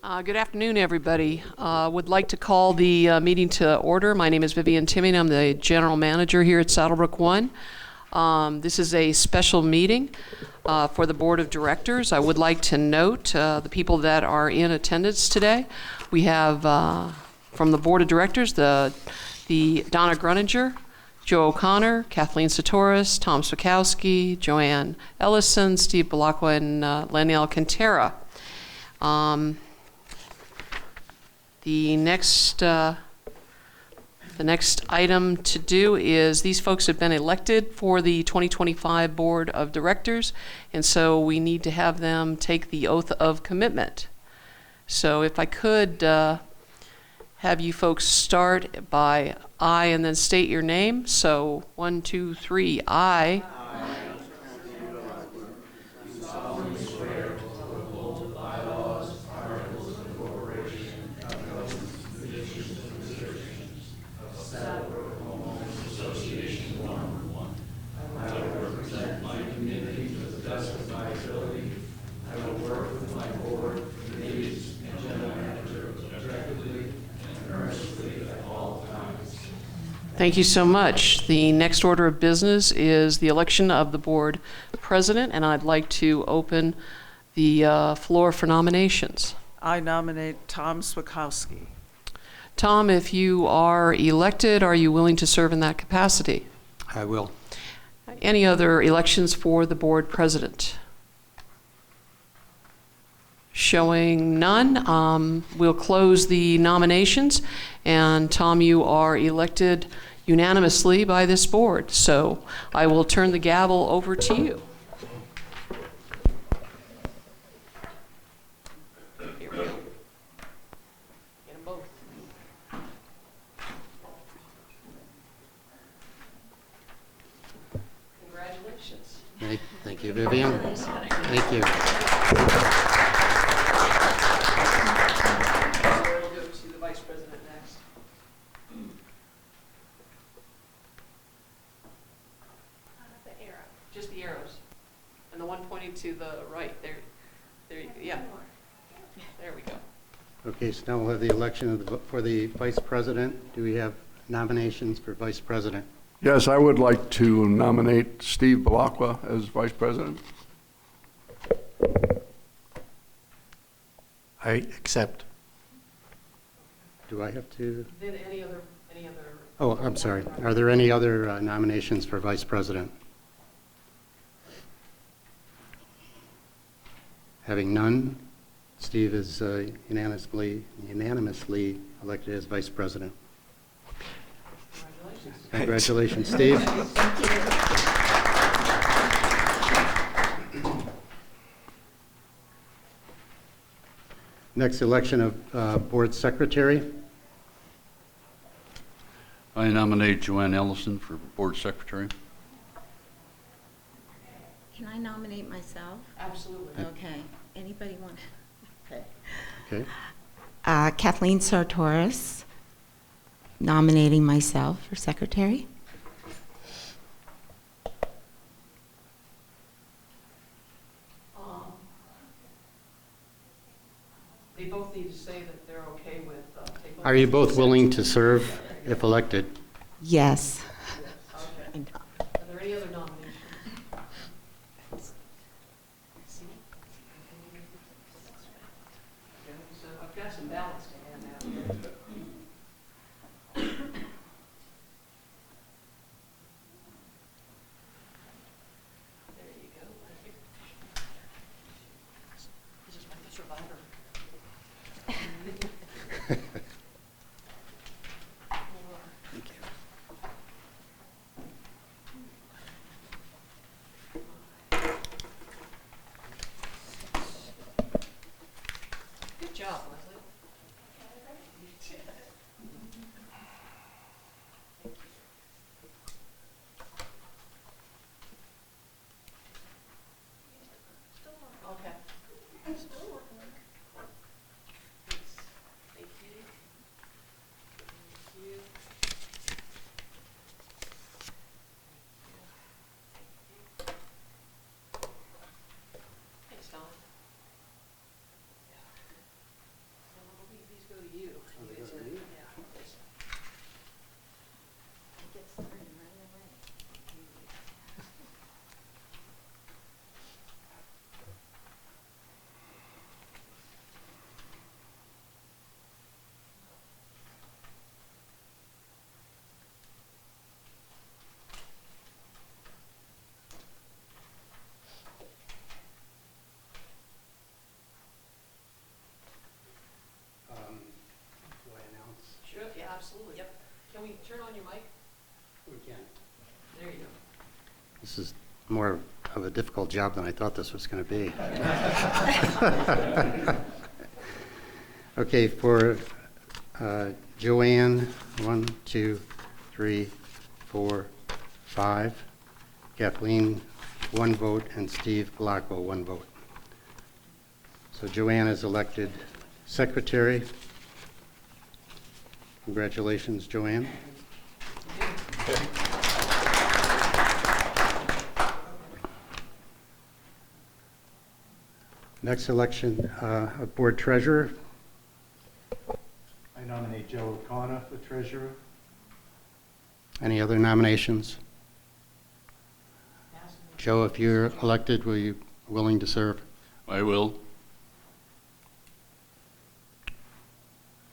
Good afternoon, everybody. Would like to call the meeting to order. My name is Vivian Timming. I'm the general manager here at Saddlebrook One. This is a special meeting for the board of directors. I would like to note the people that are in attendance today. We have from the board of directors the Donna Gruninger, Joe O'Connor, Kathleen Satoris, Tom Swakowski, Joanne Ellison, Steve Belacqua, and Lenny Alcantara. The next item to do is these folks have been elected for the 2025 Board of Directors, and so we need to have them take the oath of commitment. So if I could have you folks start by I and then state your name. So 1, 2, 3, I. Thank you so much. The next order of business is the election of the board president, and I'd like to open the floor for nominations. I nominate Tom Swakowski. Tom, if you are elected, are you willing to serve in that capacity? I will. Any other elections for the board president? Showing none, we'll close the nominations. And Tom, you are elected unanimously by this board. So I will turn the gavel over to you. Here we go. Get them both. Congratulations. Thank you, Vivian. Thank you. We'll go to the vice president next. The arrow. Just the arrows. And the one pointing to the right. There, yeah. There we go. Okay, so now we'll have the election for the vice president. Do we have nominations for vice president? Yes, I would like to nominate Steve Belacqua as vice president. I accept. Do I have to? Then any other. Oh, I'm sorry. Are there any other nominations for vice president? Having none, Steve is unanimously elected as vice president. Congratulations, Steve. Next, election of board secretary. I nominate Joanne Ellison for board secretary. Can I nominate myself? Absolutely. Okay. Anybody want? Okay. Okay. Kathleen Sartoris, nominating myself for secretary. They both need to say that they're okay with. Are you both willing to serve if elected? Yes. Okay. Are there any other nominations? So I've got some ballots to hand out. There you go. This is like the survivor. Good job, Leslie. Okay. Thanks. Thank you. Thank you. Thanks, Don. Absolutely. Yep. Can we turn on your mic? We can. There you go. This is more of a difficult job than I thought this was going to be. Okay, for Joanne, 1, 2, 3, 4, 5. Kathleen, 1 vote, and Steve Blackwell, 1 vote. So Joanne is elected secretary. Congratulations, Joanne. Next election of board treasurer. I nominate Joe O'Connor for treasurer. Any other nominations? Joe, if you're elected, will you willing to serve? I will.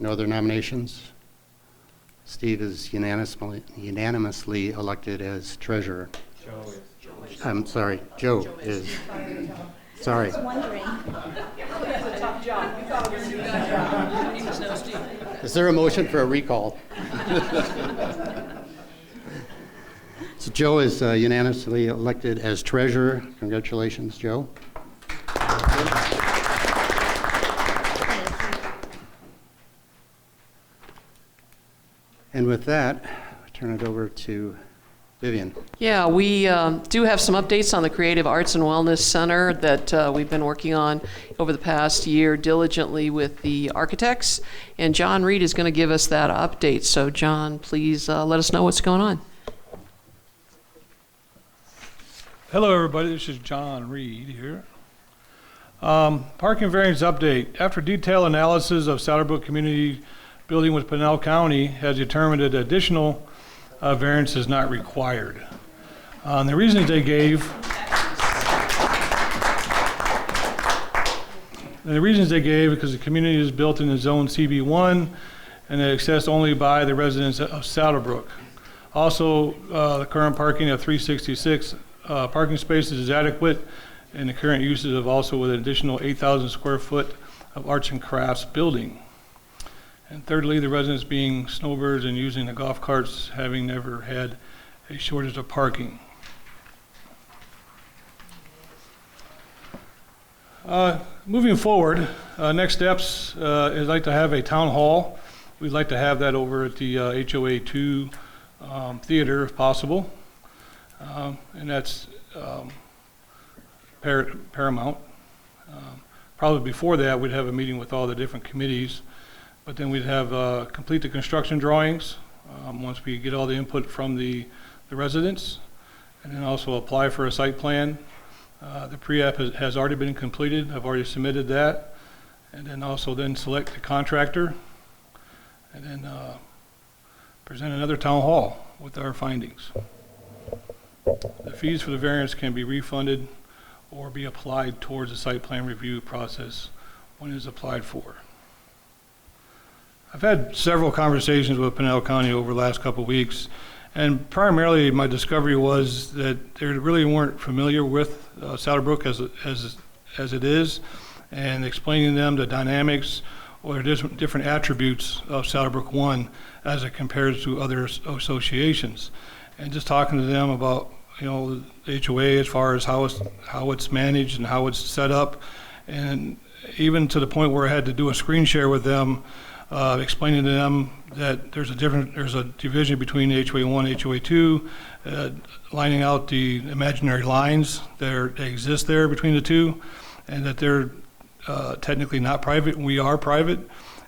No other nominations? Steve is unanimously elected as treasurer. Joe is. I'm sorry, Joe is. Sorry. Is there a motion for a recall? So Joe is unanimously elected as treasurer. Congratulations, Joe. And with that, I turn it over to Vivian. Yeah, we do have some updates on the Creative Arts and Wellness Center that we've been working on over the past year diligently with the architects, and John Reed is going to give us that update. So John, please let us know what's going on. Hello, everybody. This is John Reed here. Parking variance update. After detailed analysis of Saddlebrook Community Building with Pinal County has determined that additional variance is not required. The reasons they gave because the community is built in the zone CB1 and is accessed only by the residents of Saddlebrook. Also, the current parking of 366 parking spaces is adequate, and the current uses of also with an additional 8,000 square foot of arts and crafts building. And thirdly, the residents being snowbirds and using the golf carts having never had a shortage of parking. Moving forward, next steps is like to have a town hall. We'd like to have that over at the HOA 2 theater if possible. And that's paramount. Probably before that, we'd have a meeting with all the different committees, but then we'd have complete the construction drawings once we get all the input from the residents, and then also apply for a site plan. The pre-app has already been completed. I've already submitted that, and then also then select the contractor, and then present another town hall with our findings. The fees for the variance can be refunded or be applied towards the site plan review process when it is applied for. I've had several conversations with Pinal County over the last couple of weeks, and primarily my discovery was that they really weren't familiar with Saddlebrook as it is, and explaining to them the dynamics or different attributes of Saddlebrook 1 as it compares to other associations. And just talking to them about, you know, the HOA as far as how it's managed and how it's set up, and even to the point where I had to do a screen share with them, explaining to them that there's a division between HOA 1 and HOA 2, lining out the imaginary lines that exist there between the two, and that they're technically not private, and we are private,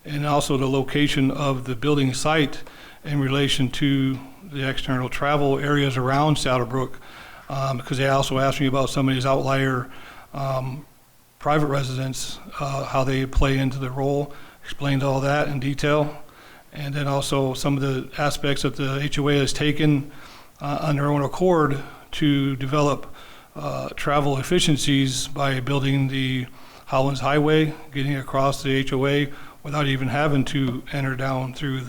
and also the location of the building site in relation to the external travel areas around Saddlebrook, because they also asked me about some of these outlier private residents, how they play into the role, explained all that in detail, and then also some of the aspects that the HOA has taken on their own accord to develop travel efficiencies by building the Hollins Highway, getting across the HOA without even having to enter down through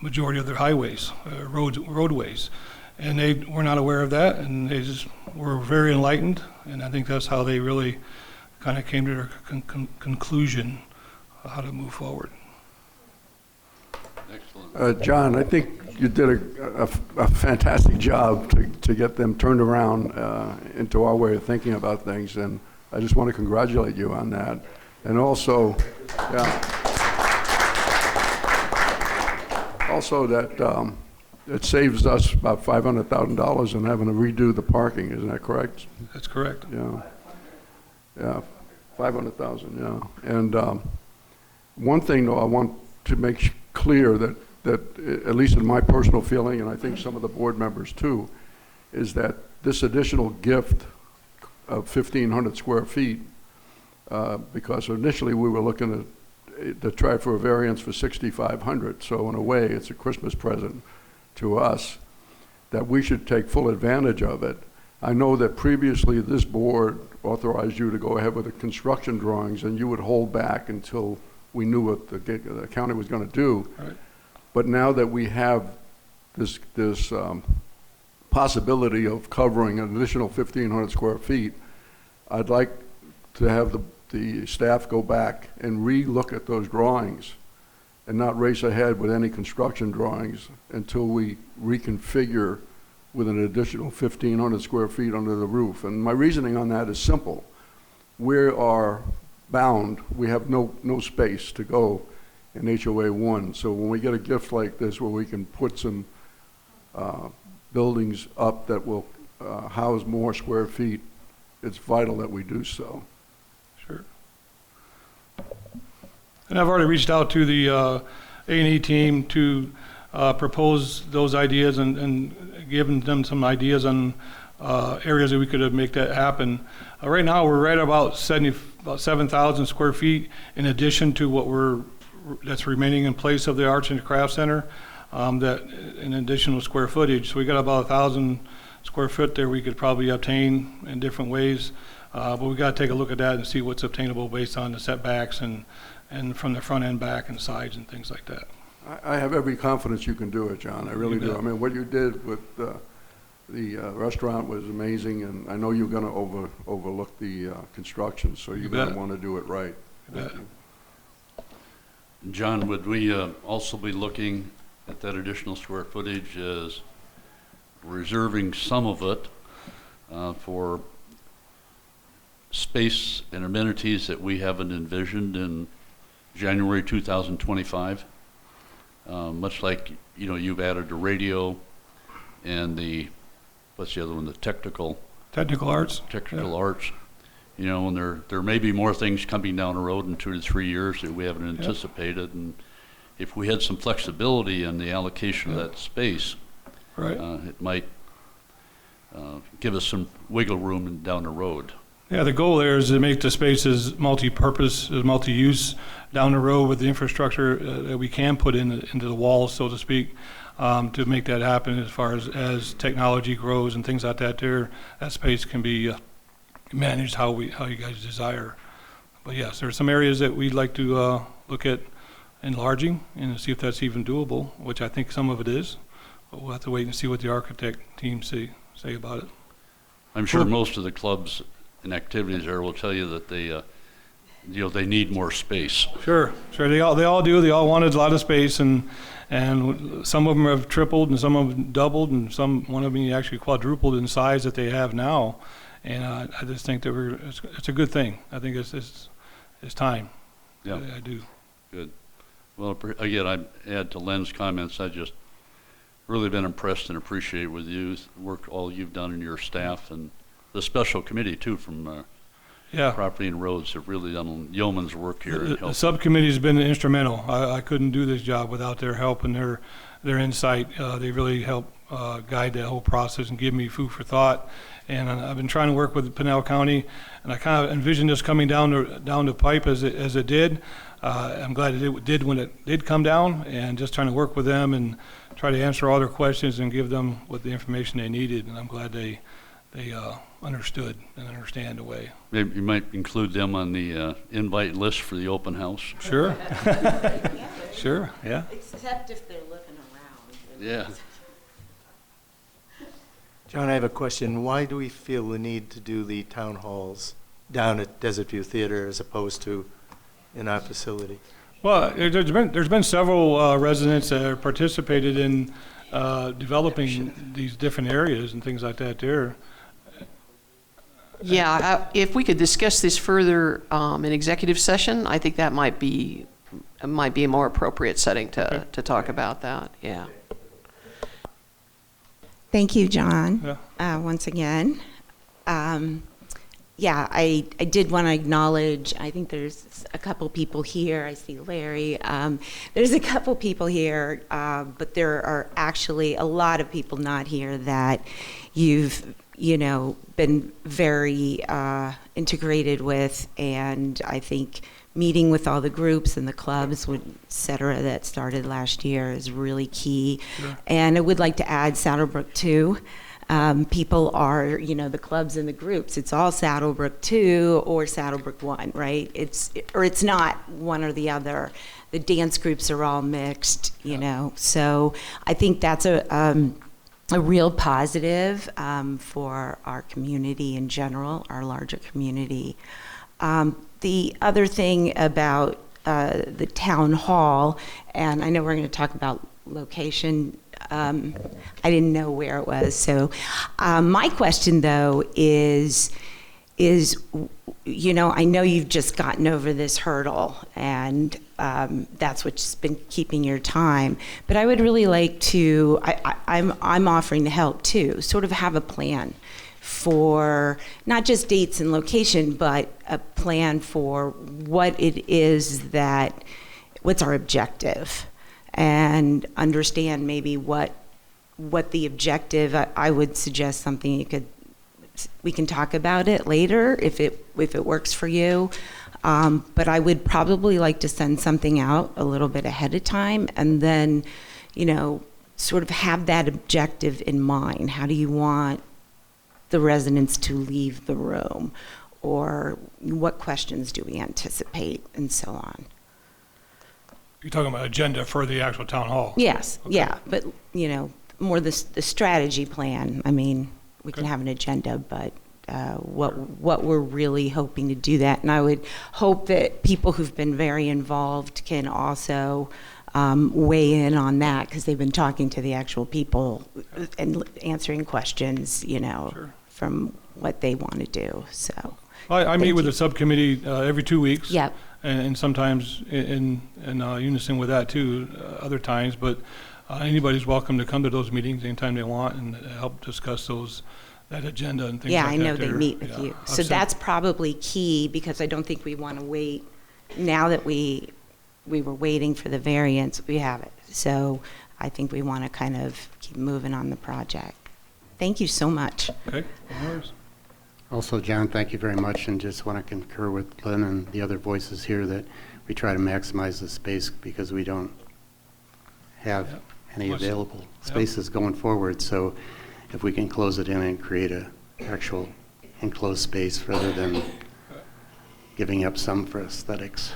majority of their highways, roadways. And they were not aware of that, and they just were very enlightened, and I think that's how they really kind of came to their conclusion of how to move forward. Excellent. John, I think you did a fantastic job to get them turned around into our way of thinking about things, and I just want to congratulate you on that. And also, also that it saves us about $500,000 in having to redo the parking, isn't that correct? That's correct. Yeah, 500,000, yeah. And one thing, though, I want to make clear that at least in my personal feeling, and I think some of the board members too, is that this additional gift of 1,500 square feet, because initially we were looking to try for a variance for 6,500, so in a way it's a Christmas present to us, that we should take full advantage of it. I know that previously this board authorized you to go ahead with the construction drawings, and you would hold back until we knew what the county was going to do. Right. But now that we have this possibility of covering an additional 1,500 square feet, I'd like to have the staff go back and re-look at those drawings and not race ahead with any construction drawings until we reconfigure with an additional 1,500 square feet under the roof. And my reasoning on that is simple. We are bound, we have no space to go in HOA 1. So when we get a gift like this where we can put some buildings up that will house more square feet, it's vital that we do so. Sure. And I've already reached out to the A&E team to propose those ideas and given them some ideas on areas that we could make that happen. Right now, we're right about 7,000 square feet in addition to what that's remaining in place of the Arts and Crafts Center, that an additional square footage. So we got about 1,000 square foot there we could probably obtain in different ways. But we got to take a look at that and see what's obtainable based on the setbacks and from the front end back and sides and things like that. I have every confidence you can do it, John. I really do. I mean, what you did with the restaurant was amazing, and I know you're going to overlook the construction, so you're going to want to do it right. Thank you. John, would we also be looking at that additional square footage as reserving some of it for space and amenities that we haven't envisioned in January 2025? Much like, you've added a radio and what's the other one, the technical arts. Technical arts. And there may be more things coming down the road in 2 to 3 years that we haven't anticipated. And if we had some flexibility in the allocation of that space, Right. It might give us some wiggle room down the road. Yeah, the goal there is to make the spaces multi-purpose, multi-use down the road with the infrastructure that we can put into the walls, so to speak, to make that happen as far as technology grows and things like that. That space can be managed how you guys desire. But yes, there are some areas that we'd like to look at enlarging and see if that's even doable, which I think some of it is. But we'll have to wait and see what the architect team say about it. I'm sure most of the clubs and activities there will tell you that they need more space. Sure. They all do. They all wanted a lot of space, and some of them have tripled, and some of them doubled, and one of them actually quadrupled in size that they have now. And I just think that it's a good thing. I think it's time. Yeah. I do. Good. Well, again, I add to Len's comments. I just really been impressed and appreciate with you work all you've done and your staff and the special committee too from Property and Roads have really done yeoman's work here. The subcommittee's been instrumental. I couldn't do this job without their help and their insight. They really help guide that whole process and give me food for thought. And I've been trying to work with Pinal County, and I kind of envisioned this coming down the pipe as it did. I'm glad it did when it did come down, and just trying to work with them and try to answer all their questions and give them what the information they needed. And I'm glad they understood and understand the way. Maybe you might include them on the invite list for the open house. Sure. Sure, yeah. Except if they're looking around. Yeah. John, I have a question. Why do we feel the need to do the town halls down at Desert View Theater as opposed to in our facility? Well, there's been several residents that have participated in developing these different areas and things like that there. Yeah, if we could discuss this further in executive session, I think that might be a more appropriate setting to talk about that, yeah. Thank you, John, Yeah. once again. Yeah, I did want to acknowledge, I think there's a couple people here. I see Larry. There's a couple people here, but there are actually a lot of people not here that you've, been very integrated with, and I think meeting with all the groups and the clubs, et cetera, that started last year is really key. Sure. And I would like to add Saddlebrook 2. People are, the clubs and the groups. It's all Saddlebrook 2 or Saddlebrook 1, right? It's not one or the other. The dance groups are all mixed, So I think that's a real positive for our community in general, our larger community. The other thing about the town hall, and I know we're going to talk about location. I didn't know where it was. So my question, though, is, I know you've just gotten over this hurdle, and that's what's been keeping your time. But I would really like to, I'm offering to help, too, sort of have a plan for not just dates and location, but a plan for what it is what's our objective, and understand maybe what the objective. I would suggest something we can talk about it later if it works for you. But I would probably like to send something out a little bit ahead of time, and then, sort of have that objective in mind. How do you want the residents to leave the room, or what questions do we anticipate, and so on. You're talking about agenda for the actual town hall? Yes, Okay. yeah, but, more the strategy plan. I mean, we can Okay. have an agenda, but what we're really hoping to do that. And I would hope that people who've been very involved can also weigh in on that, because they've been talking to the actual people and answering questions, Sure. from what they want to do, so. I meet Thank with you. the subcommittee every 2 weeks. Yep. And sometimes in unison with that too, other times. But anybody's welcome to come to those meetings anytime they want and help discuss that agenda and things Yeah, like I that. know they there. meet with Yeah. you. I've So sent- that's probably key, because I don't think we want to wait. Now that we were waiting for the variance, we have it. So I think we want to kind of keep moving on the project. Thank you so much. Okay, no worries. Also, John, thank you very much, and just want to concur with Lynn and the other voices here that we try to maximize the space, because we don't have Yep. any Much- available Yep. spaces going forward. So if we can close it in and create a actual enclosed space rather than giving up some for aesthetics.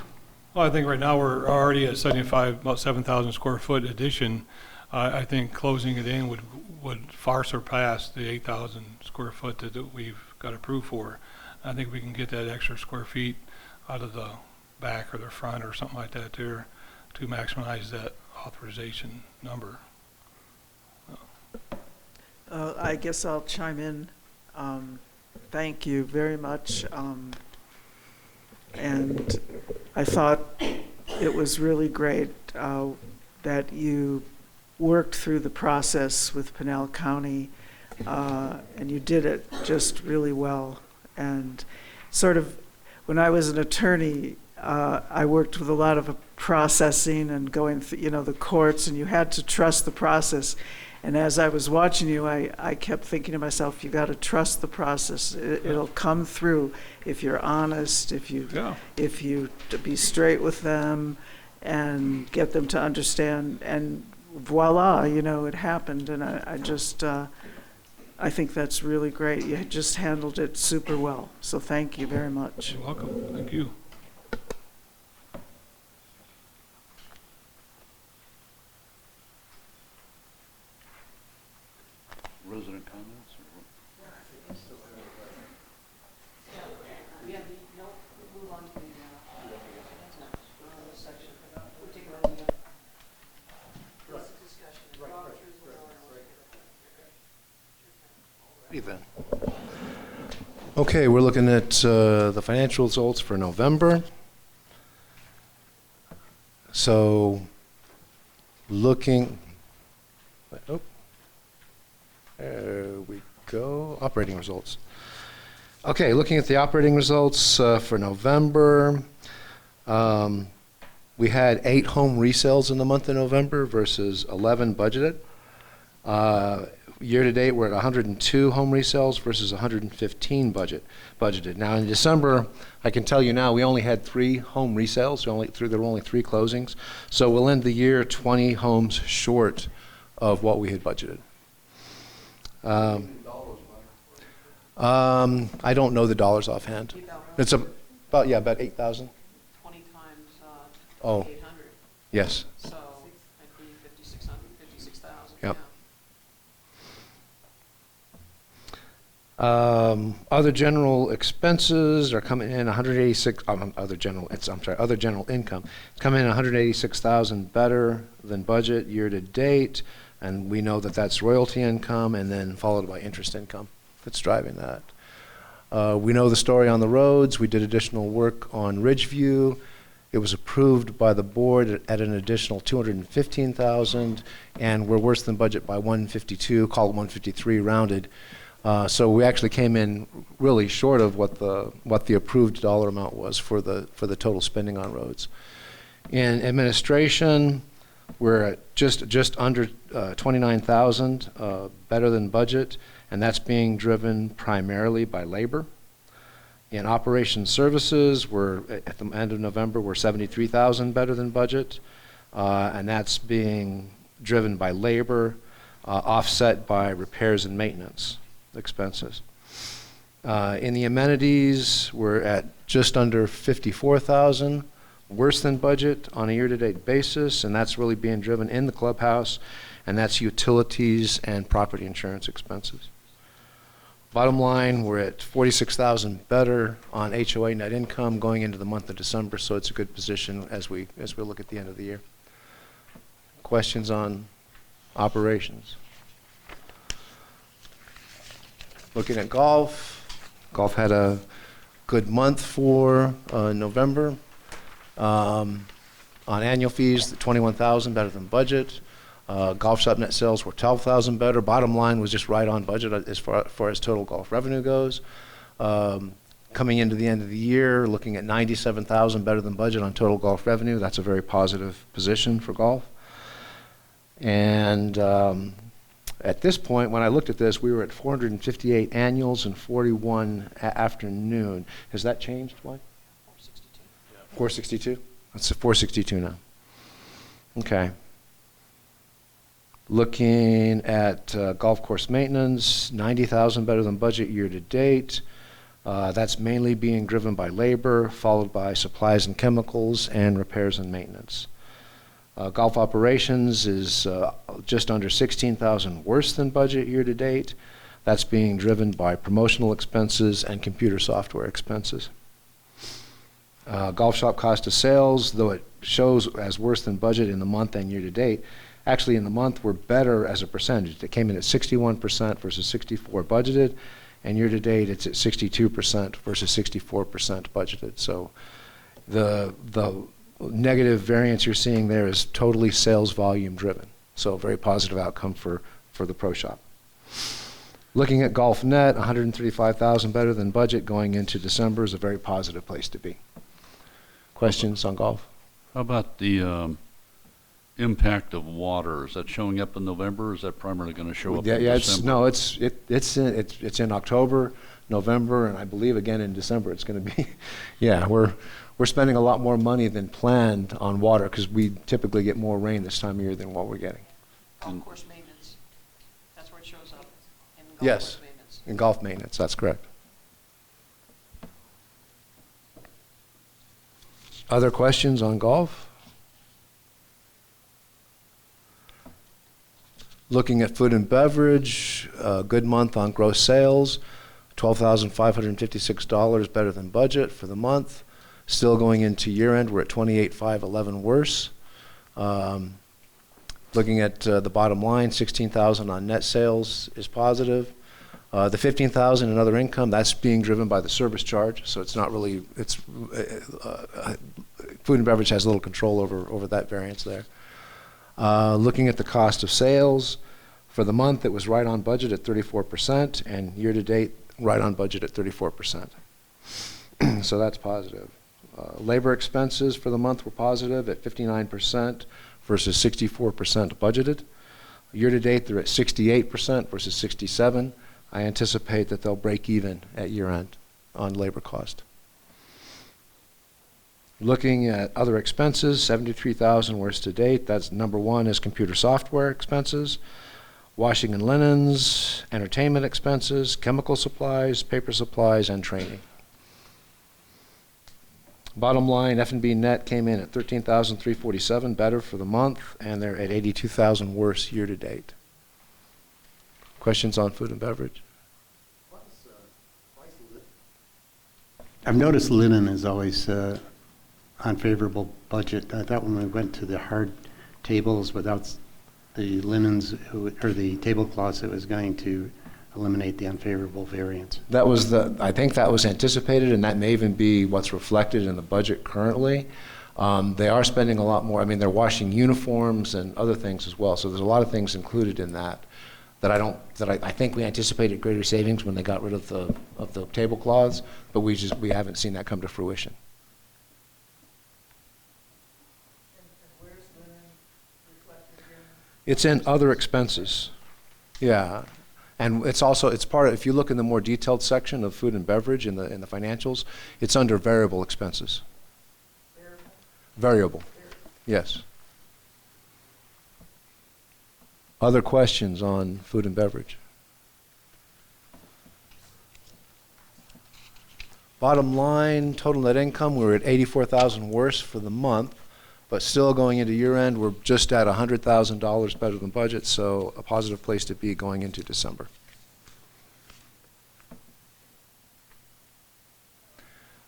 Well, I think right now we're already at 75, about 7,000 square foot addition. I think closing it in would far surpass the 8,000 square foot that we've got approved for. I think we can get that extra square feet out of the back or the front or something like that there to maximize that authorization number. I guess I'll chime in. Thank you very much. And I thought it was really great that you worked through the process with Pinell County, and you did it just really well. And sort of, when I was an attorney, I worked with a lot of processing and going through, the courts, and you had to trust the process. And as I was watching you, I kept thinking to myself, you got to trust the process. It'll come through if you're honest, if you be straight with them and get them to understand. And voila, it happened. And I think that's really great. You just handled it super well. So thank you very much. You're welcome. Thank you. Resident comments? then. Okay, we're looking at the financial results for November. So, looking, oh, there we go, operating results. Okay, looking at the operating results for November, we had 8 home resales in the month of November versus 11 budgeted. Year-to-date, we're at 102 home resales versus 115 budgeted. Now, in December, I can tell you now, we only had 3 home resales. There were only 3 closings. So we'll end the year 20 homes short of what we had budgeted. I don't know the dollars offhand. It's about 8,000. 20 times Oh. 800, Yes. so that'd be 5,600, 56,000. Yep. yeah. Other general expenses are coming in 186. Other general income is coming in 186,000 better than budget year to date, and we know that that's royalty income, and then followed by interest income that's driving that. We know the story on the roads. We did additional work on Ridgeview. It was approved by the board at an additional 215,000, and we're worse than budget by 152, call it 153 rounded. So we actually came in really short of what the approved dollar amount was for the total spending on roads. In administration, we're at just under 29,000, better than budget, and that's being driven primarily by labor. In operations services, we're at the end of November, we're 73,000 better than budget, and that's being driven by labor, offset by repairs and maintenance expenses. In the amenities, we're at just under 54,000, worse than budget on a year-to-date basis, and that's really being driven in the clubhouse, and that's utilities and property insurance expenses. Bottom line, we're at 46,000 better on HOA net income going into the month of December, so it's a good position as we look at the end of the year. Questions on operations? Looking at golf, golf had a good month for November. On annual fees, 21,000 better than budget. Golf shop net sales were 12,000 better. Bottom line was just right on budget as far as total golf revenue goes. Coming into the end of the year, looking at 97,000 better than budget on total golf revenue. That's a very positive position for golf. And at this point, when I looked at this, we were at 458 annuals and 41 afternoon. Has that changed, Mike? 462. 462? That's 462 now. Okay. Looking at golf course maintenance, 90,000 better than budget year to date. That's mainly being driven by labor, followed by supplies and chemicals, and repairs and maintenance. Golf operations is just under 16,000 worse than budget year to date. That's being driven by promotional expenses and computer software expenses. Golf shop cost of sales, though it shows as worse than budget in the month and year to date, actually in the month we're better as a percentage. It came in at 61% versus 64% budgeted, and year to date it's at 62% versus 64% budgeted. So the negative variance you're seeing there is totally sales volume driven. So a very positive outcome for the pro shop. Looking at golf net, 135,000 better than budget going into December is a very positive place to be. Questions on golf? How about the impact of water? Is that showing up in November, or is that primarily going to show up in December? It's in October, November, and I believe again in December it's going to be. Yeah, we're spending a lot more money than planned on water because we typically get more rain this time of year than what we're getting. Golf course maintenance, that's where it shows up, in golf Yes, course maintenance. in golf maintenance, that's correct. Other questions on golf? Looking at food and beverage, a good month on gross sales, $12,556 better than budget for the month. Still going into year end, we're at 28,511 worse. Looking at the bottom line, 16,000 on net sales is positive. The 15,000 in other income, that's being driven by the service charge, so it's not really, food and beverage has little control over that variance there. Looking at the cost of sales, for the month, it was right on budget at 34%, and year-to-date, right on budget at 34%. So that's positive. Labor expenses for the month were positive at 59% versus 64% budgeted. Year-to-date, they're at 68% versus 67%. I anticipate that they'll break even at year-end on labor cost. Looking at other expenses, 73,000 worse to date. That's number one is computer software expenses, washing and linens, entertainment expenses, chemical supplies, paper supplies, and training. Bottom line, F&B net came in at 13,347, better for the month, and they're at 82,000 worse year to date. Questions on food and beverage? I've noticed linen is always unfavorable budget. I thought when we went to the hard tables without the linens or the tablecloths, it was going to eliminate the unfavorable variance. That was I think that was anticipated, and that may even be what's reflected in the budget currently. They are spending a lot more. I mean, they're washing uniforms and other things as well. So there's a lot of things included in that I think we anticipated greater savings when they got rid of the tablecloths, but we haven't seen that come to fruition. It's in other expenses. Yeah. And it's part of, if you look in the more detailed section of food and beverage in the financials, it's under variable expenses. Variable. Yes. Other questions on food and beverage? Bottom line, total net income, we're at 84,000 worse for the month, but still going into year end, we're just at $100,000 better than budget, so a positive place to be going into December.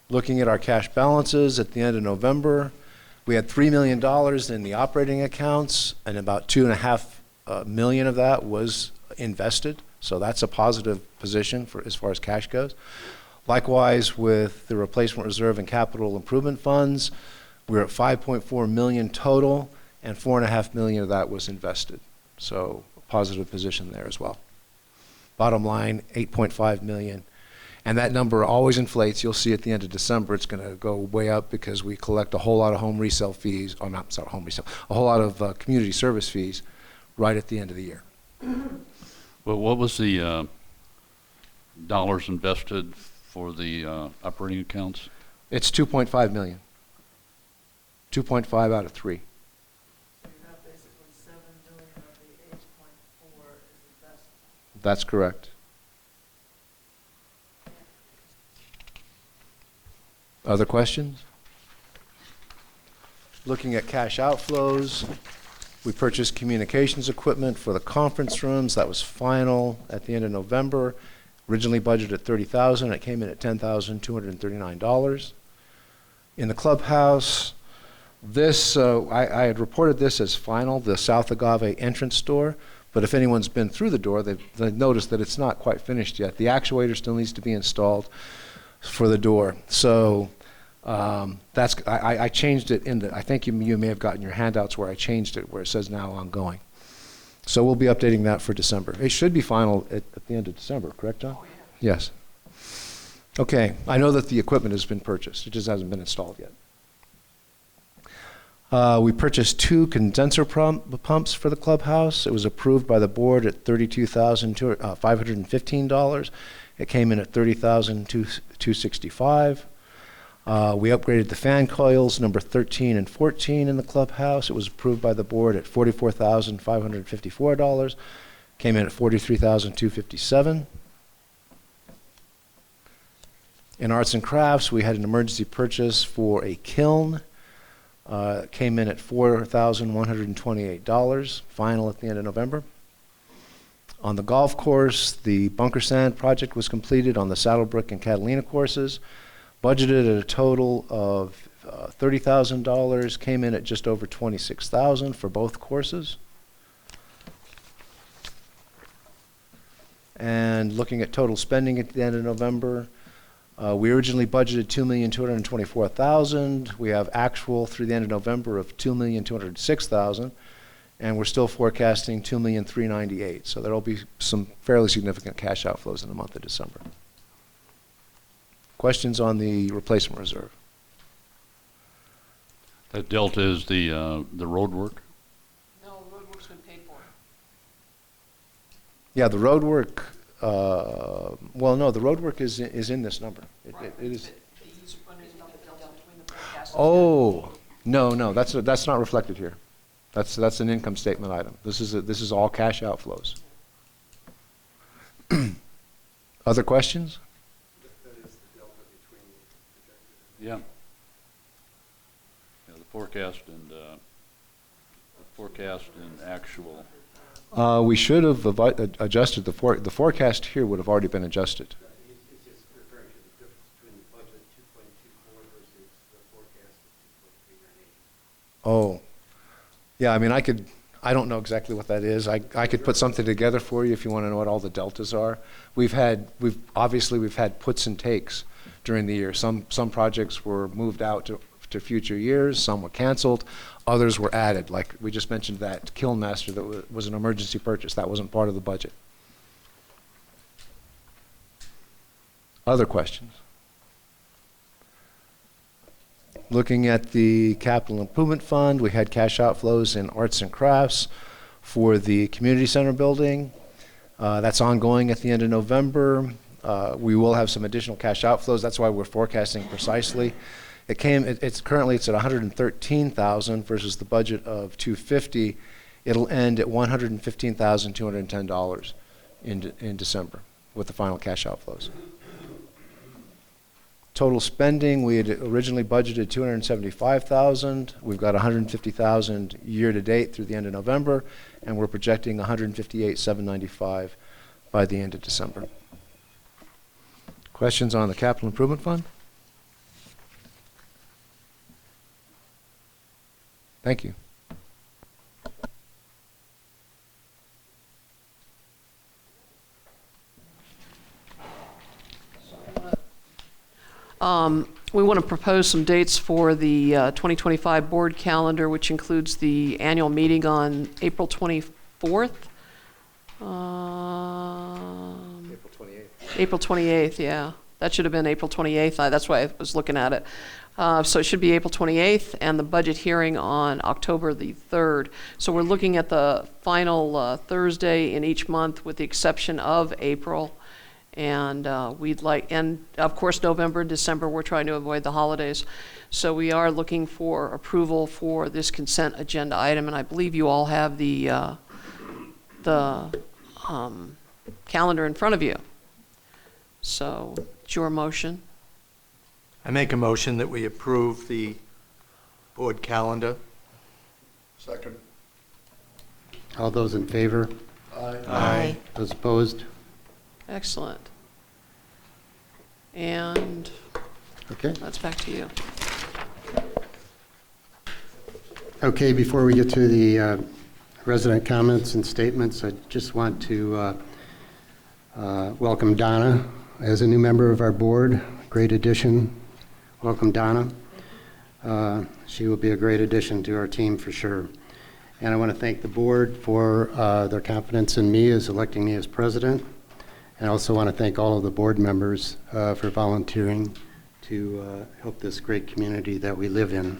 Looking at our cash balances at the end of November, we had $3 million in the operating accounts, and about $2.5 million of that was invested. So that's a positive position for as far as cash goes. Likewise, with the replacement reserve and capital improvement funds, we're at $5.4 million total, and $4.5 million of that was invested. So a positive position there as well. Bottom line, $8.5 million. And that number always inflates. You'll see at the end of December, it's going to go way up because we collect a whole lot of home resale fees, or not sorry, home resale, a whole lot of community service fees right at the end of the year. Well, what was the dollars invested for the operating accounts? It's $2.5 million. 2.5 out of 3. So you have basically $7 million of the 8.4 is invested. That's correct. Other questions? Looking at cash outflows, we purchased communications equipment for the conference rooms. That was final at the end of November. Originally budgeted at $30,000. It came in at $10,239. In the clubhouse, this, I had reported this as final, the South Agave entrance door, but if anyone's been through the door, they've noticed that it's not quite finished yet. The actuator still needs to be installed for the door. So I changed it I think you may have gotten your handouts where I changed it, where it says now ongoing. So we'll be updating that for December. It should be final at the end of December, correct, John? Oh, yeah. Yes. Okay, I know that the equipment has been purchased. It just hasn't been installed yet. We purchased 2 condenser pumps for the clubhouse. It was approved by the board at $32,515. It came in at $30,265. We upgraded the fan coils number 13 and 14 in the clubhouse. It was approved by the board at $44,554. Came in at $43,257. In arts and crafts, we had an emergency purchase for a kiln. Came in at $4,128, final at the end of November. On the golf course, the bunker sand project was completed on the Saddlebrook and Catalina courses. Budgeted at a total of $30,000, came in at just over $26,000 for both courses. And looking at total spending at the end of November, we originally budgeted $2,224,000. We have actual through the end of November of $2,206,000, and we're still forecasting $2,398,000. So there will be some fairly significant cash outflows in the month of December. Questions on the replacement reserve? That delta is the road work? No, roadwork's been paid for. Yeah, the road work, well, no, the road work is in this number. It is. He's wondering about the delta between the forecast. Oh, no, that's not reflected here. That's an income statement item. This is all cash outflows. Other questions? Yeah. Yeah, the forecast and actual. We should have adjusted the forecast here would have already been adjusted. It's just referring to the difference between the budget 2.24 versus the forecast of 2.398. Oh, yeah, I mean, I don't know exactly what that is. I could put something together for you if you want to know what all the deltas are. We've had puts and takes during the year. Some projects were moved out to future years, some were canceled, others were added. Like we just mentioned that Kiln Master that was an emergency purchase. That wasn't part of the budget. Other questions? Looking at the capital improvement fund, we had cash outflows in arts and crafts for the community center building. That's ongoing at the end of November. We will have some additional cash outflows. That's why we're forecasting precisely. It's currently at 113,000 versus the budget of 250. It'll end at $115,210 in December with the final cash outflows. Total spending, we had originally budgeted $275,000. We've got $150,000 year to date through the end of November, and we're projecting $158,795 by the end of December. Questions on the capital improvement fund? Thank you. We want to propose some dates for the 2025 board calendar, which includes the annual meeting on April 24th. April 28th. April 28th, yeah. That should have been April 28th. That's why I was looking at it. So it should be April 28th, and the budget hearing on October the 3rd. So we're looking at the final Thursday in each month, with the exception of April. And and of course, November and December, we're trying to avoid the holidays. So we are looking for approval for this consent agenda item, and I believe you all have the calendar in front of you. So it's your motion. I make a motion that we approve the board calendar. Second. All those in favor? Aye. Those opposed? Excellent. And Okay. that's back to you. Okay, before we get to the resident comments and statements, I just want to welcome Donna as a new member of our board. Great addition. Welcome, Donna. She will be a great addition to our team for sure. And I want to thank the board for their confidence in me as electing me as president. And I also want to thank all of the board members for volunteering to help this great community that we live in.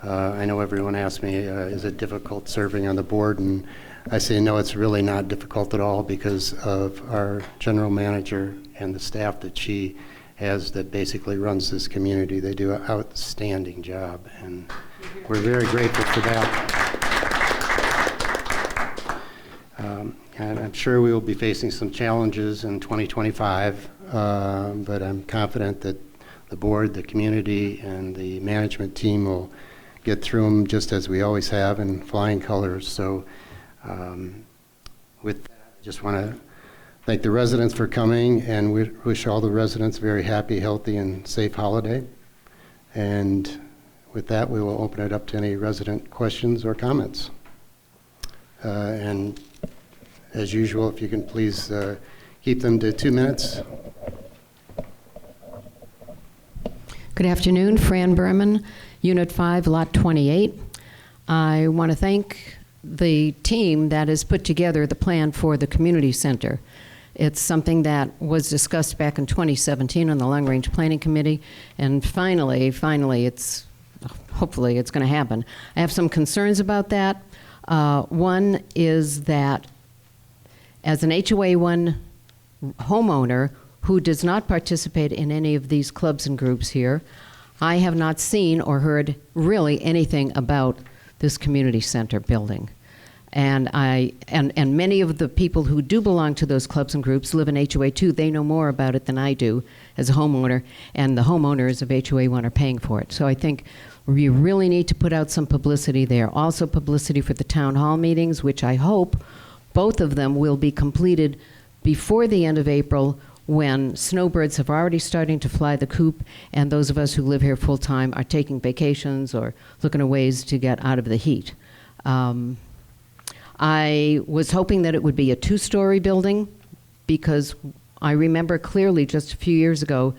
I know everyone asks me, is it difficult serving on the board? And I say, no, it's really not difficult at all because of our general manager and the staff that she has that basically runs this community. They do an outstanding job, and we're very grateful for that. And I'm sure we will be facing some challenges in 2025, but I'm confident that the board, the community, and the management team will get through them just as we always have in flying colors. So with that, I just want to thank the residents for coming, and we wish all the residents a very happy, healthy, and safe holiday. And with that, we will open it up to any resident questions or comments. And as usual, if you can please keep them to 2 minutes. Good afternoon, Fran Berman, Unit 5, Lot 28. I want to thank the team that has put together the plan for the community center. It's something that was discussed back in 2017 on the Long Range Planning Committee, and finally, hopefully it's going to happen. I have some concerns about that. One is that as an HOA1 homeowner who does not participate in any of these clubs and groups here, I have not seen or heard really anything about this community center building. And many of the people who do belong to those clubs and groups live in HOA2. They know more about it than I do as a homeowner, and the homeowners of HOA1 are paying for it. So I think we really need to put out some publicity there. Also publicity for the town hall meetings, which I hope both of them will be completed before the end of April, when snowbirds have already starting to fly the coop, and those of us who live here full-time are taking vacations or looking at ways to get out of the heat. I was hoping that it would be a 2-story building, because I remember clearly just a few years ago,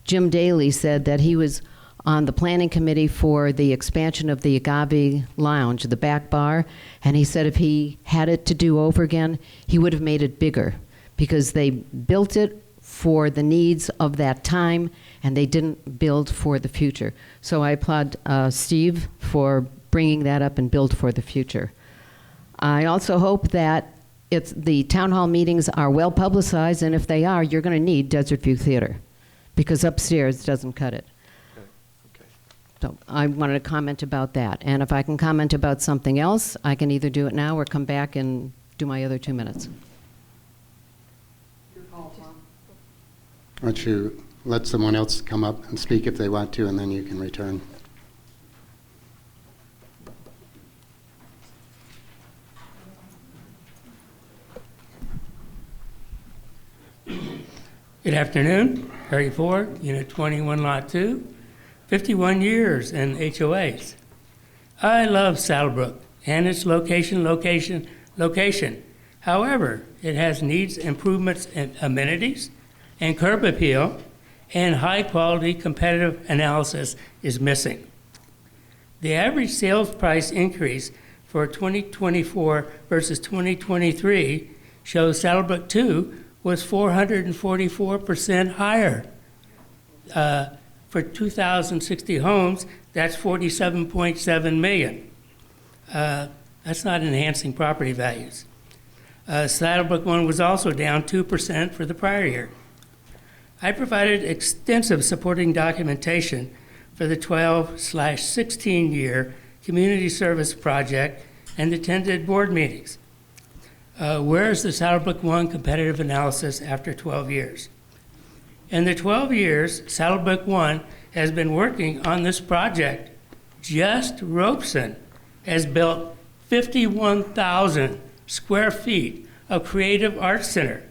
Jim Daly said that he was on the planning committee for the expansion of the Agave Lounge, the back bar, and he said if he had it to do over again, he would have made it bigger, because they built it for the needs of that time, and they didn't build for the future. So I applaud Steve for bringing that up and build for the future. I also hope that the town hall meetings are well publicized, and if they are, you're going to need Desert View Theater, because upstairs doesn't cut it. Okay. So I wanted to comment about that. And if I can comment about something else, I can either do it now or come back and do my other 2 minutes. Why don't you let someone else come up and speak if they want to, and then you can return. Good afternoon. Harry Ford, Unit 21, Lot 2. 51 years in HOAs. I love Saddlebrook and its location. However, it has needs improvements in amenities and curb appeal, and high-quality competitive analysis is missing. The average sales price increase for 2024 versus 2023 shows Saddlebrook 2 was 444% higher. For 2,060 homes, that's $47.7 million. That's not enhancing property values. Saddlebrook 1 was also down 2% for the prior year. I provided extensive supporting documentation for the 12/16-year community service project and attended board meetings. Where is the Saddlebrook 1 competitive analysis after 12 years? In the 12 years Saddlebrook 1 has been working on this project, just Robeson has built 51,000 square feet of creative arts center.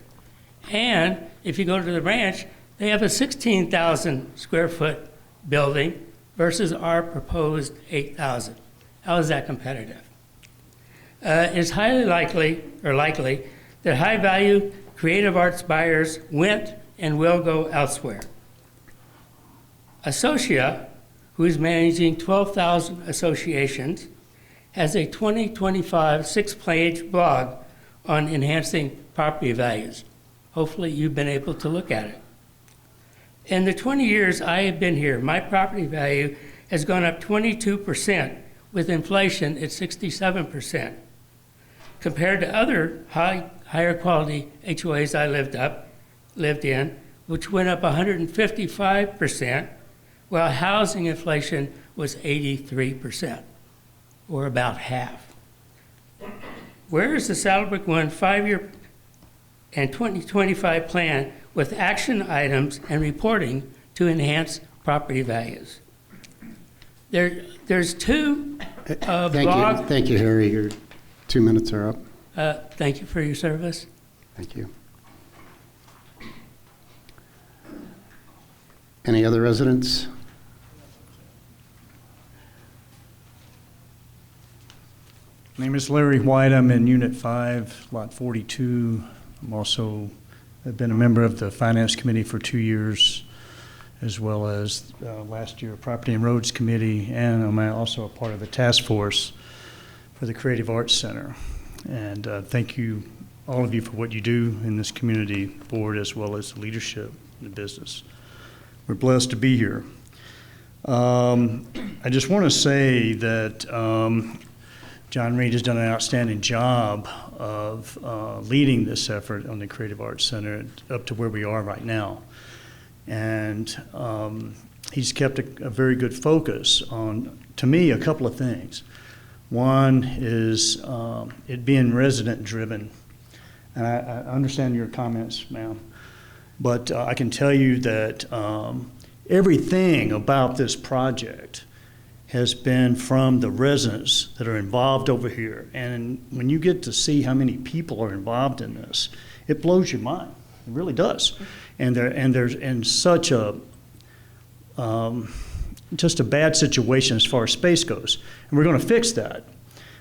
And if you go to the ranch, they have a 16,000 square foot building versus our proposed 8,000. How is that competitive? It's highly likely that high-value creative arts buyers went and will go elsewhere. Associa, who is managing 12,000 associations, has a 2025 6-page blog on enhancing property values. Hopefully you've been able to look at it. In the 20 years I have been here, my property value has gone up 22%, with inflation at 67%. Compared to other higher quality HOAs I lived in, which went up 155%, while housing inflation was 83%, or about half. Where is the Saddlebrook 1 5-year and 2025 plan with action items and reporting to enhance property values? There's two blog... Thank you, Harry. Your 2 minutes are up. Thank you for your service. Thank you. Any other residents? My name is Larry White. I'm in Unit 5, Lot 42. I'm also I've been a member of the Finance Committee for 2 years, as well as last year Property and Roads Committee, and I'm also a part of the task force for the Creative Arts Center. And thank you, all of you, for what you do in this community board, as well as the leadership in the business. We're blessed to be here. I just want to say that John Reed has done an outstanding job of leading this effort on the Creative Arts Center up to where we are right now. And he's kept a very good focus on, to me, a couple of things. One is it being resident-driven. And I understand your comments, ma'am. But I can tell you that everything about this project has been from the residents that are involved over here. And when you get to see how many people are involved in this, it blows your mind. It really does. And there's in such a just a bad situation as far as space goes. And we're going to fix that.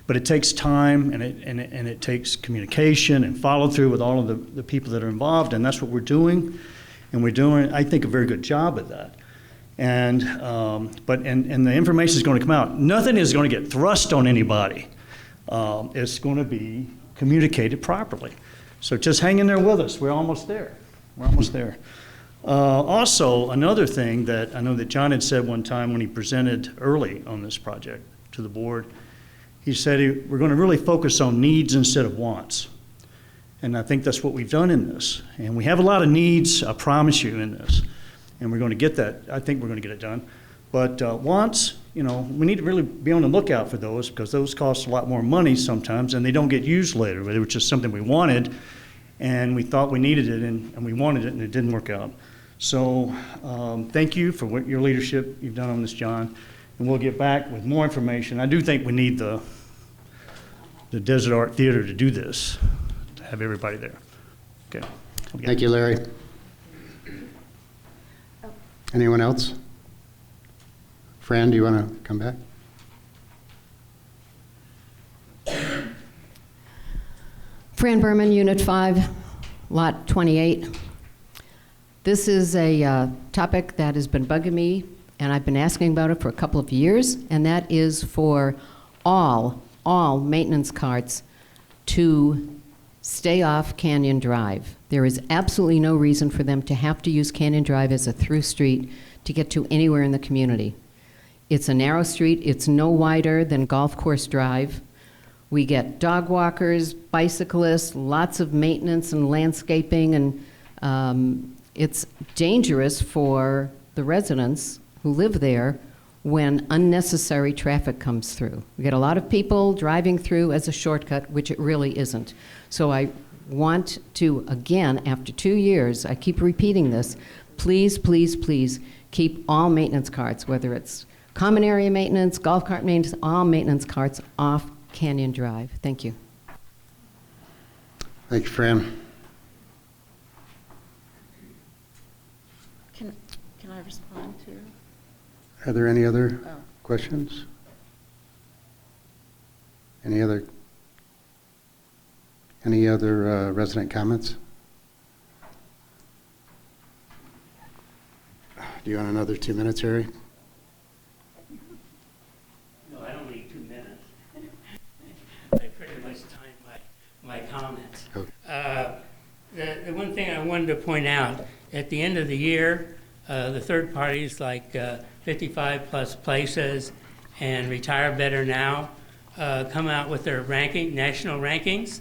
But it takes time, and it takes communication and follow through with all of the people that are involved, and that's what we're doing. And we're doing, I think, a very good job at that. And the information is going to come out. Nothing is going to get thrust on anybody. It's going to be communicated properly. So just hang in there with us. We're almost there. We're almost there. Also, another thing that I know that John had said one time when he presented early on this project to the board, he said we're going to really focus on needs instead of wants. And I think that's what we've done in this. And we have a lot of needs, I promise you, in this. And we're going to get that. I think we're going to get it done. But wants, we need to really be on the lookout for those, because those cost a lot more money sometimes and they don't get used later. It was just something we wanted and we thought we needed it and we wanted it and it didn't work out. So thank you for your leadership you've done on this, John. And we'll get back with more information. I do think we need the Desert Art Theater to do this, to have everybody there. Okay. Thank you, Larry. Anyone else? Fran, do you want to come back? Fran Berman, Unit 5, Lot 28. This is a topic that has been bugging me, and I've been asking about it for a couple of years, and that is for all maintenance carts to stay off Canyon Drive. There is absolutely no reason for them to have to use Canyon Drive as a through street to get to anywhere in the community. It's a narrow street. It's no wider than Golf Course Drive. We get dog walkers, bicyclists, lots of maintenance and landscaping, and it's dangerous for the residents who live there when unnecessary traffic comes through. We get a lot of people driving through as a shortcut, which it really isn't. So I want to, again, after 2 years, I keep repeating this, please, please, please keep all maintenance carts, whether it's common area maintenance, golf cart maintenance, all maintenance carts off Canyon Drive. Thank you. Thank you, Fran. Can I respond to? Are there any other questions? Any other resident comments? Do you want another 2 minutes, Harry? No, I don't need 2 minutes. I pretty much timed my comments. Okay. The one thing I wanted to point out, at the end of the year, the third parties like 55 Plus Places and Retire Better Now come out with their national rankings.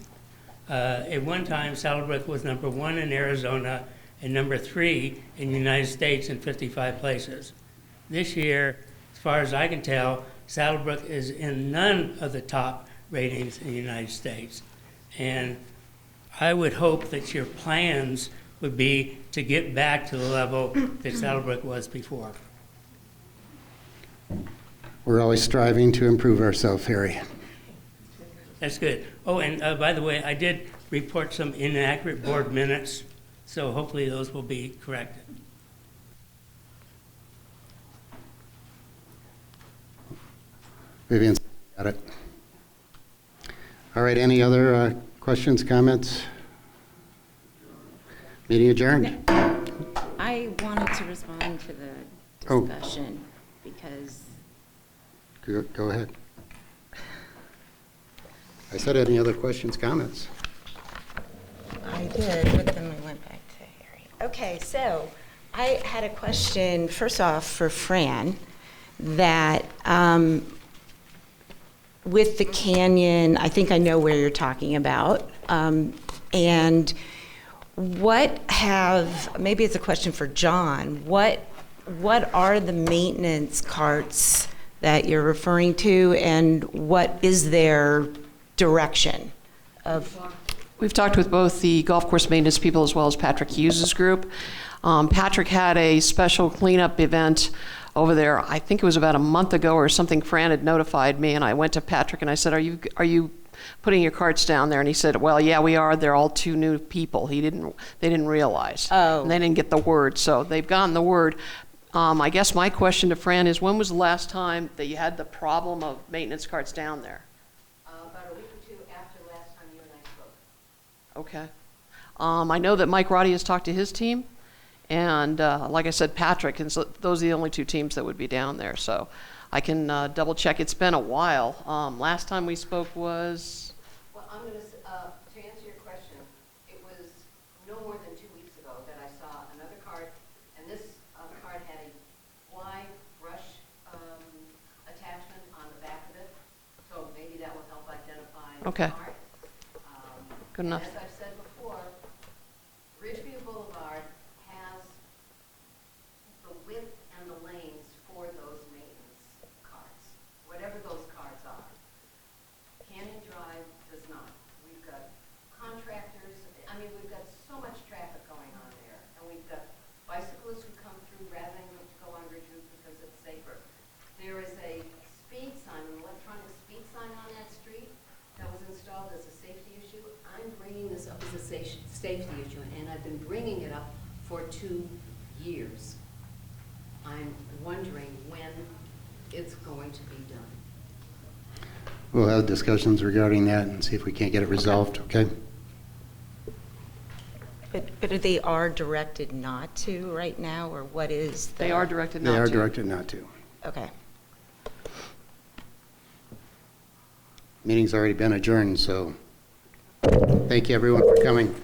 At one time, Saddlebrook was #1 in Arizona and #3 in the United States in 55 places. This year, as far as I can tell, Saddlebrook is in none of the top ratings in the United States. And I would hope that your plans would be to get back to the level that Saddlebrook was before. We're always striving to improve ourselves, Harry. That's good. Oh, and by the way, I did report some inaccurate board minutes, so hopefully those will be corrected. Vivian, got it. All right, any other questions, comments? Meeting adjourned. I wanted to respond to the Oh. discussion because Go ahead. I said any other questions, comments? I did, but then we went back to Harry. Okay, so I had a question, first off, for Fran, that with the canyon, I think I know where you're talking about. And maybe it's a question for John, what are the maintenance carts that you're referring to, and what is their direction of? We've talked with both the golf course maintenance people as well as Patrick Hughes' group. Patrick had a special cleanup event over there, I think it was about a month ago or something. Fran had notified me, and I went to Patrick and I said, are you putting your carts down there? And he said, well, yeah, we are. They're all 2 new people. They didn't realize. Oh. And they didn't get the word, so they've gotten the word. I guess my question to Fran is, when was the last time that you had the problem of maintenance carts down there? About a week or 2 after last time you and I spoke. Okay. I know that Mike Roddy has talked to his team, and like I said, Patrick, and so those are the only 2 teams that would be down there. So I can double check. It's been a while. Last time we spoke was... Well, I'm going to answer your question, it was no more than 2 weeks ago that I saw another cart, and this cart had a fly brush attachment on the back of it, so maybe that will help identify Okay. the cart. Good enough. As I've said before, Ridgeview Boulevard has the width and the lanes for those maintenance carts, whatever those carts are. Canyon Drive does not. We've got contractors, we've got so much traffic going on there, and we've got bicyclists who come through rather than go on Ridgeview because it's safer. There is a speed sign, an electronic speed sign on that street that was installed as a safety issue. I'm bringing this up as a safety issue, and I've been bringing it up for 2 years. I'm wondering when it's going to be done. We'll have discussions regarding that and see if we can't get it resolved, okay? But they are directed not to right now, or what is the? They are directed not to. They are directed not to. Okay. Meeting's already been adjourned, so thank you everyone for coming.